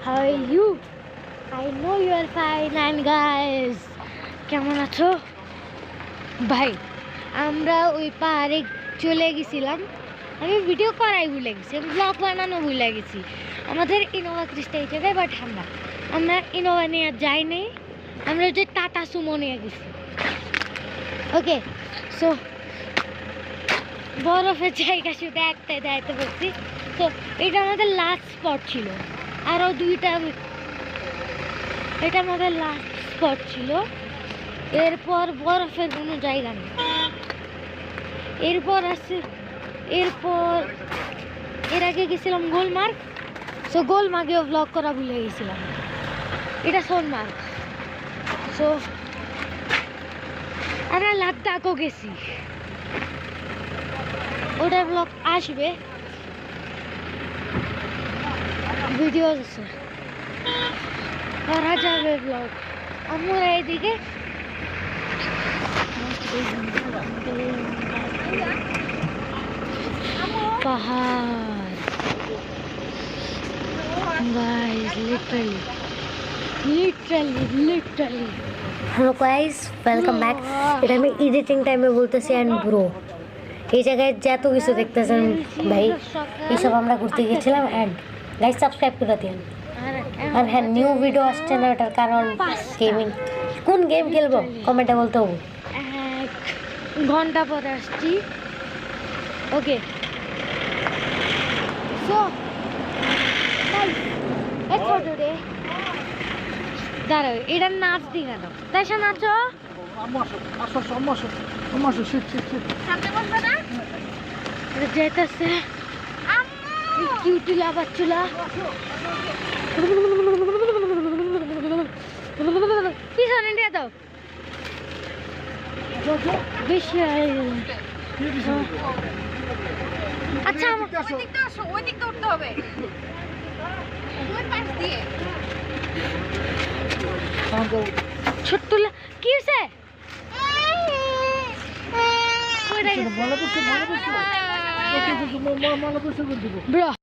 how are you? I know you are fine and guys কেমন আছো ভাই আমরা ওই পাহাড়ে চলে গেছিলাম আমি ভিডিও করাই ভুলে গেছি আমি ব্লগ বানানো ভুলে গেছি আমাদের ইনোভা ক্রিস্টা এই জায়গায় বাট আমরা ইনোভা নিয়ে যাইনি আমরা যে টাটা সুমো নিয়ে গেছি ওকে সো বরফের জায়গা শুধু একটাই দাঁড়াতে পারছি তো এটা আমাদের লাস্ট স্পট ছিল আরও দুইটা এটা আমাদের লাস্ট স্পট ছিল এরপর বরফের কোনো জায়গা নেই এরপর এর আগে গেছিলাম গোলমার্গ সো গোলমার্গেও ব্লগ করা ভুলে গেছিলাম এটা সোনমার্গ সো আমরা লাদাখও গেছি ওটার ব্লগ আসবে ভিডিও আছে করা যাবে ব্লগ আমরা এইদিকে পাহাড় guys literally hello guys welcome back এটা আমি এডিটিং টাইমে বলতেছি অ্যান্ড ব্রো এই জায়গায় যত কিছু দেখতেছেন ভাই এইসব আমরা ঘুরতে গেছিলাম অ্যান্ড গাইস সাবস্ক্রাইব করে দিন আর হ্যাঁ নিউ ভিডিও আসছে না ওটার কারণ গেমিং কোন গেম খেলবো কমেন্টে বলতে হবে 1 ঘন্টা পরে আসছি ওকে সো টুডে দাঁড়াও এটা নাচ দি কেন তাইসা নাচো যেতেছে কিউটিলা বাচ্চুলা পিছনে দিয়ে দাও বেশি আচ্ছা ওই দিকটা উঠতে হবে ছোট্ট কি হয়েছে ব্রো